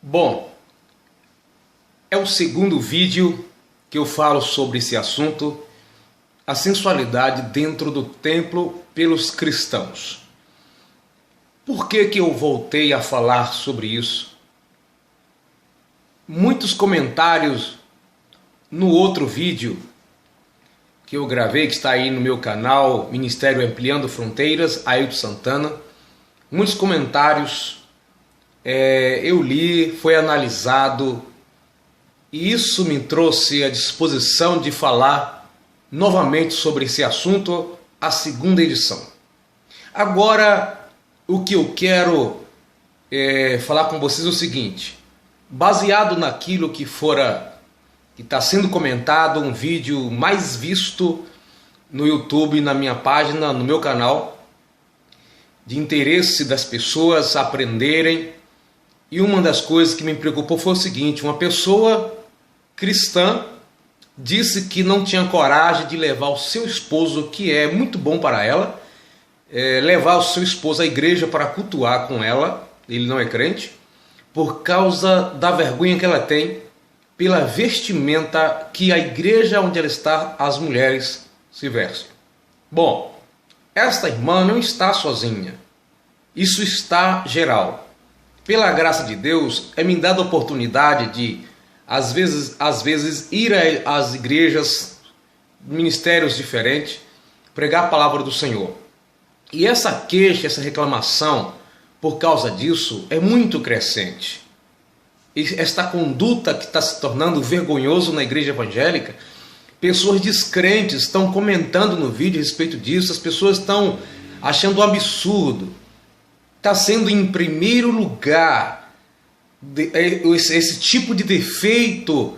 Bom, é o segundo vídeo que eu falo sobre esse assunto, a sensualidade dentro do templo pelos cristãos. Por que eu voltei a falar sobre isso? Muitos comentários no outro vídeo que eu gravei, que está aí no meu canal, Ministério Ampliando Fronteiras, Ailton Santana, muitos comentários eu li, foi analisado, e isso me trouxe à disposição de falar novamente sobre esse assunto, a segunda edição. Agora, o que eu quero falar com vocês é o seguinte: baseado naquilo que está sendo comentado, um vídeo mais visto no YouTube, na minha página, no meu canal, de interesse das pessoas aprenderem. E uma das coisas que me preocupou foi o seguinte: uma pessoa cristã disse que não tinha coragem de levar o seu esposo, que é muito bom para ela, levar o seu esposo à igreja para cultuar com ela, ele não é crente, por causa da vergonha que ela tem pela vestimenta que a igreja onde ela está, as mulheres se vestem. Bom, esta irmã não está sozinha, isso está geral. Pela graça de Deus, é me dada a oportunidade de, às vezes ir às igrejas, ministérios diferentes, pregar a palavra do Senhor. E essa queixa, essa reclamação, por causa disso, é muito crescente. E esta conduta que está se tornando vergonhoso na igreja evangélica, pessoas descrentes estão comentando no vídeo a respeito disso, as pessoas estão achando um absurdo. Está sendo em primeiro lugar esse tipo de defeito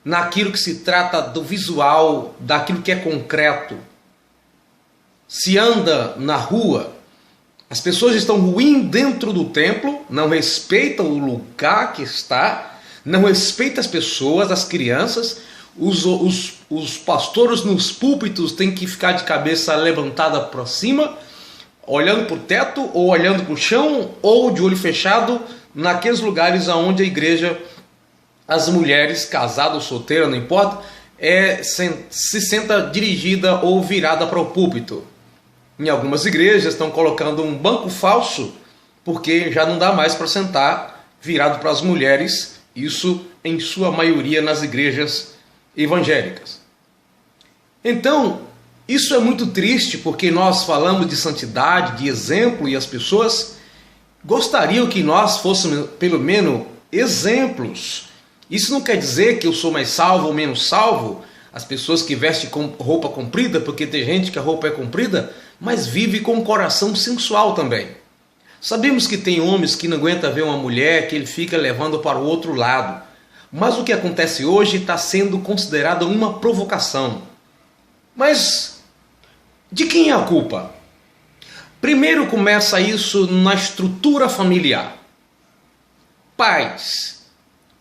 naquilo que se trata do visual, daquilo que é concreto. Se anda na rua, as pessoas estão ruins dentro do templo, não respeitam o lugar que está, não respeitam as pessoas, as crianças, os pastores nos púlpitos têm que ficar de cabeça levantada para cima, olhando para o teto, ou olhando para o chão, ou de olho fechado, naqueles lugares onde a igreja, as mulheres, casadas ou solteiras, não importa, se senta dirigida ou virada para o púlpito. Em algumas igrejas estão colocando um banco falso, porque já não dá mais para sentar virado para as mulheres, isso em sua maioria nas igrejas evangélicas. Então, isso é muito triste, porque nós falamos de santidade, de exemplo, e as pessoas gostariam que nós fôssemos, pelo menos, exemplos. Isso não quer dizer que eu sou mais salvo ou menos salvo, as pessoas que vestem com roupa comprida, porque tem gente que a roupa é comprida, mas vive com o coração sensual também. Sabemos que tem homens que não aguentam ver uma mulher, que ele fica levando para o outro lado. Mas o que acontece hoje está sendo considerado uma provocação. Mas de quem é a culpa? Primeiro começa isso na estrutura familiar. Pais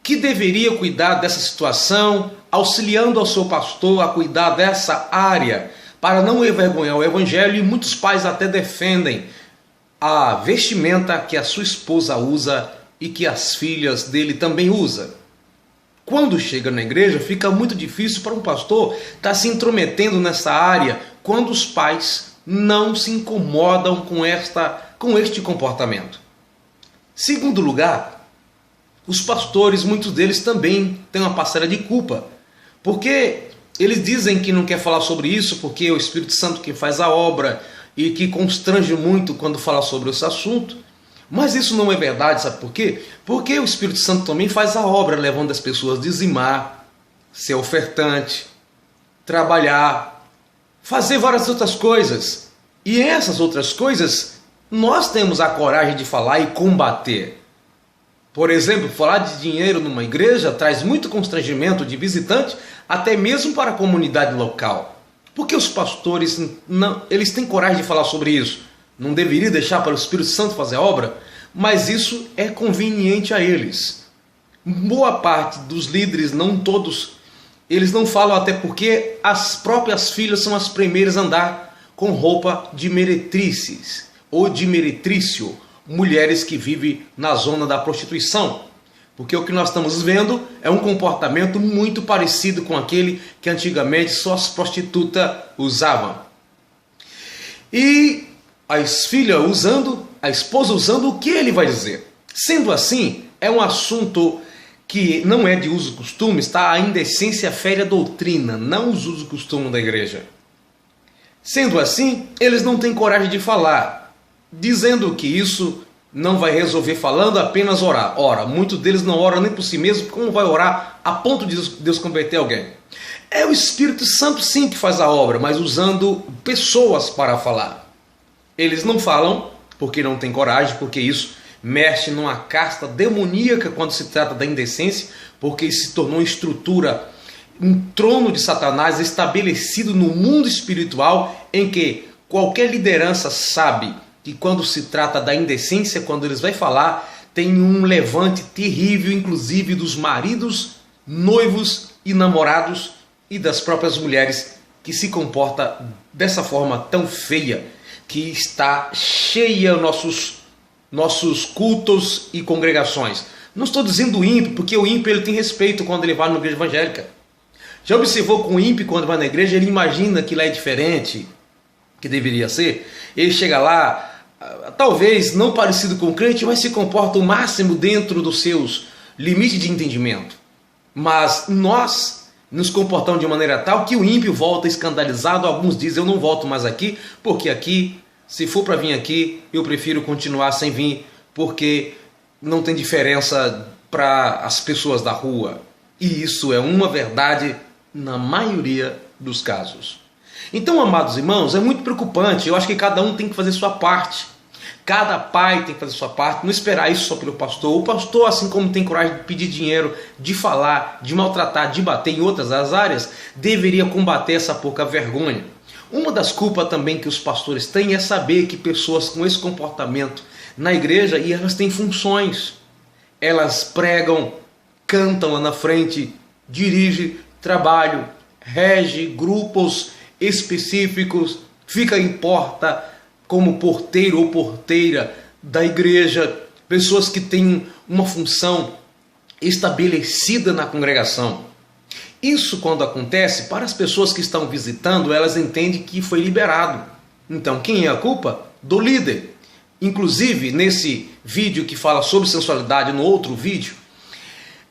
que deveriam cuidar dessa situação, auxiliando ao seu pastor a cuidar dessa área, para não envergonhar o evangelho, e muitos pais até defendem a vestimenta que a sua esposa usa e que as filhas dele também usam. Quando chega na igreja, fica muito difícil para um pastor estar se intrometendo nessa área, quando os pais não se incomodam com este comportamento. Segundo lugar, os pastores, muitos deles também têm uma parcela de culpa, porque eles dizem que não quer falar sobre isso, porque é o Espírito Santo que faz a obra e que constrange muito quando fala sobre esse assunto. Mas isso não é verdade, sabe por quê? Porque o Espírito Santo também faz a obra, levando as pessoas a dizimar, ser ofertante, trabalhar, fazer várias outras coisas. E essas outras coisas nós temos a coragem de falar e combater. Por exemplo, falar de dinheiro numa igreja traz muito constrangimento de visitante, até mesmo para a comunidade local. Porque os pastores eles têm coragem de falar sobre isso. Não deveria deixar para o Espírito Santo fazer a obra, mas isso é conveniente a eles. Boa parte dos líderes, não todos, eles não falam, até porque as próprias filhas são as primeiras a andar com roupa de meretrices ou de meretrício, mulheres que vivem na zona da prostituição. Porque o que nós estamos vendo é um comportamento muito parecido com aquele que antigamente só as prostitutas usavam. E a filha usando, a esposa usando, o que ele vai dizer? Sendo assim, é um assunto que não é de uso e costume, está a indecência fere a doutrina, não os usos e costumes da igreja. Sendo assim, eles não têm coragem de falar, dizendo que isso não vai resolver falando, apenas orar. Ora, muitos deles não oram nem por si mesmo, como vai orar a ponto de Deus converter alguém? É o Espírito Santo sim que faz a obra, mas usando pessoas para falar. Eles não falam porque não têm coragem, porque isso mexe numa casta demoníaca quando se trata da indecência, porque se tornou uma estrutura, um trono de Satanás estabelecido no mundo espiritual, em que qualquer liderança sabe que quando se trata da indecência, quando eles vão falar, tem um levante terrível, inclusive dos maridos, noivos e namorados e das próprias mulheres que se comporta dessa forma tão feia, que está cheia nossos cultos e congregações. Não estou dizendo ímpio, porque o ímpio ele tem respeito quando ele vai na igreja evangélica. Já observou com o ímpio quando vai na igreja, ele imagina que lá é diferente, que deveria ser? Ele chega lá, talvez não parecido com o crente, mas se comporta o máximo dentro dos seus limites de entendimento. Mas nós nos comportamos de maneira tal que o ímpio volta escandalizado. Alguns dizem, eu não volto mais aqui, porque aqui, se for para vir aqui, eu prefiro continuar sem vir, porque não tem diferença para as pessoas da rua. E isso é uma verdade na maioria dos casos. Então, amados irmãos, é muito preocupante. Eu acho que cada um tem que fazer sua parte. Cada pai tem que fazer sua parte, não esperar isso só pelo pastor. O pastor, assim como tem coragem de pedir dinheiro, de falar, de maltratar, de bater em outras áreas, deveria combater essa pouca vergonha. Uma das culpas também que os pastores têm é saber que pessoas com esse comportamento na igreja, e elas têm funções. Elas pregam, cantam lá na frente, dirigem, trabalham, regem grupos específicos, fica em porta como porteiro ou porteira da igreja, pessoas que têm uma função estabelecida na congregação. Isso, quando acontece, para as pessoas que estão visitando, elas entendem que foi liberado. Então, quem é a culpa? Do líder. Inclusive, nesse vídeo que fala sobre sensualidade, no outro vídeo,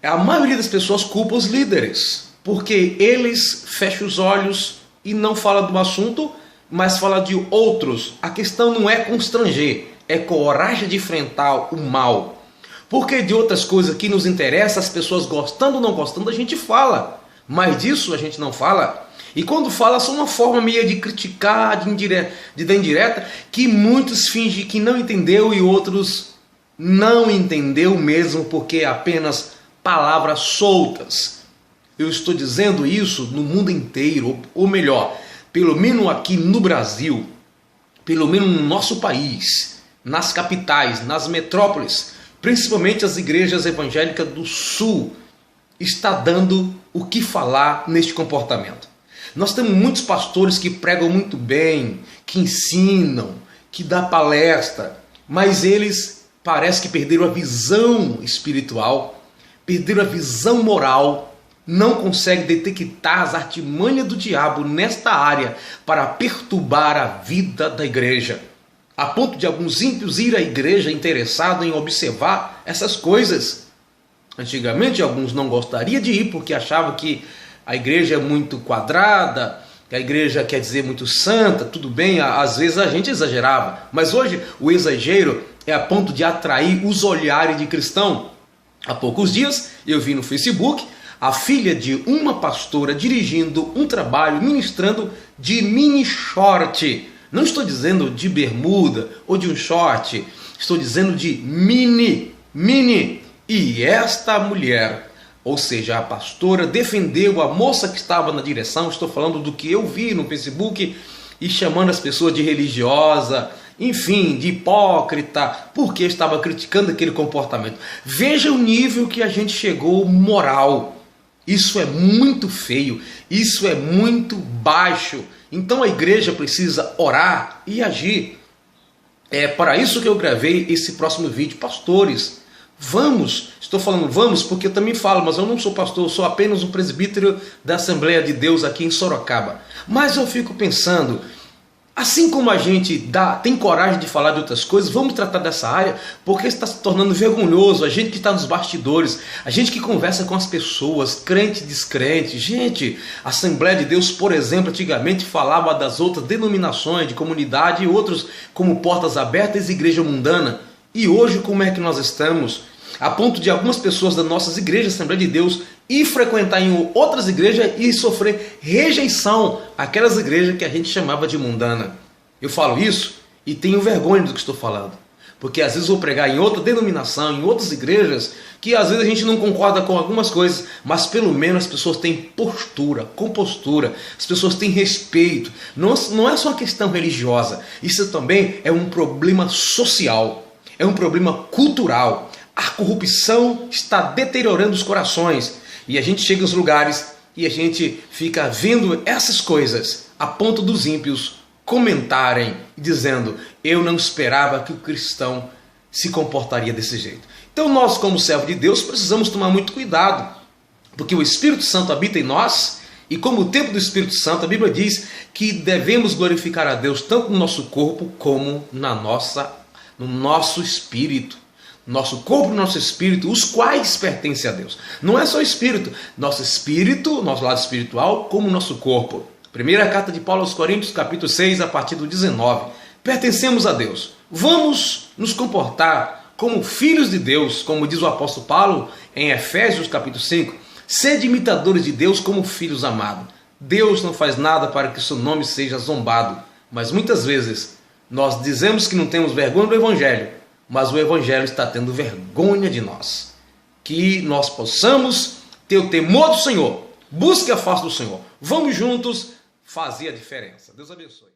a maioria das pessoas culpa os líderes, porque eles fecham os olhos e não falam do assunto, mas fala de outros. A questão não é constranger, é coragem de enfrentar o mal. Porque de outras coisas que nos interessam, as pessoas gostando ou não gostando, a gente fala. Mas disso a gente não fala. E quando fala, só uma forma meio de criticar, de dar indireta, que muitos fingem que não entendeu e outros não entendeu mesmo, porque é apenas palavras soltas. Eu estou dizendo isso no mundo inteiro, ou melhor, pelo menos aqui no Brasil, pelo menos no nosso país, nas capitais, nas metrópoles, principalmente as igrejas evangélicas do Sul, está dando o que falar neste comportamento. Nós temos muitos pastores que pregam muito bem, que ensinam, que dão palestra, mas eles parece que perderam a visão espiritual, perderam a visão moral, não conseguem detectar as artimanhas do diabo nesta área para perturbar a vida da igreja, a ponto de alguns ímpios ir à igreja interessados em observar essas coisas. Antigamente alguns não gostariam de ir porque achavam que a igreja é muito quadrada, que a igreja quer dizer muito santa, tudo bem, às vezes a gente exagerava, mas hoje o exagero é a ponto de atrair os olhares de cristão. Há poucos dias eu vi no Facebook a filha de uma pastora dirigindo um trabalho, ministrando de mini short. Não estou dizendo de bermuda ou de um short, estou dizendo de mini. E esta mulher, ou seja, a pastora, defendeu a moça que estava na direção. Estou falando do que eu vi no Facebook, e chamando as pessoas de religiosa, enfim, de hipócrita, porque estava criticando aquele comportamento. Veja o nível que a gente chegou moral. Isso é muito feio, isso é muito baixo. Então a igreja precisa orar e agir. É para isso que eu gravei esse próximo vídeo. Pastores, Vamos, estou falando vamos porque eu também falo, mas eu não sou pastor, eu sou apenas um presbítero da Assembleia de Deus aqui em Sorocaba. Mas eu fico pensando, assim como a gente tem coragem de falar de outras coisas, vamos tratar dessa área, porque está se tornando vergonhoso. A gente que está nos bastidores, a gente que conversa com as pessoas, crente e descrente. Gente, a Assembleia de Deus, por exemplo, antigamente falava das outras denominações de comunidade e outros como Portas Abertas e Igreja Mundana. E hoje como é que nós estamos? A ponto de algumas pessoas das nossas igrejas, Assembleia de Deus, ir frequentar em outras igrejas e sofrer rejeição àquelas igrejas que a gente chamava de mundana. Eu falo isso e tenho vergonha do que estou falando. Porque às vezes eu vou pregar em outra denominação, em outras igrejas, que às vezes a gente não concorda com algumas coisas, mas pelo menos as pessoas têm postura, compostura, as pessoas têm respeito. Não é só uma questão religiosa, isso também é um problema social, é um problema cultural. A corrupção está deteriorando os corações e a gente chega aos lugares e a gente fica vendo essas coisas a ponto dos ímpios comentarem dizendo: eu não esperava que o cristão se comportaria desse jeito. Então nós, como servo de Deus, precisamos tomar muito cuidado, porque o Espírito Santo habita em nós e como o templo do Espírito Santo, a Bíblia diz que devemos glorificar a Deus tanto no nosso corpo como no nosso espírito. Nosso corpo e nosso espírito, os quais pertencem a Deus. Não é só o espírito, nosso lado espiritual, como o nosso corpo. Primeira carta de Paulo aos Coríntios, capítulo 6, a partir do 19. Pertencemos a Deus. Vamos nos comportar como filhos de Deus, como diz o apóstolo Paulo em Efésios, capítulo 5. Sede imitadores de Deus como filhos amados. Deus não faz nada para que seu nome seja zombado. Mas muitas vezes nós dizemos que não temos vergonha do Evangelho, mas o Evangelho está tendo vergonha de nós. Que nós possamos ter o temor do Senhor. Busque a face do Senhor. Vamos juntos fazer a diferença. Deus abençoe.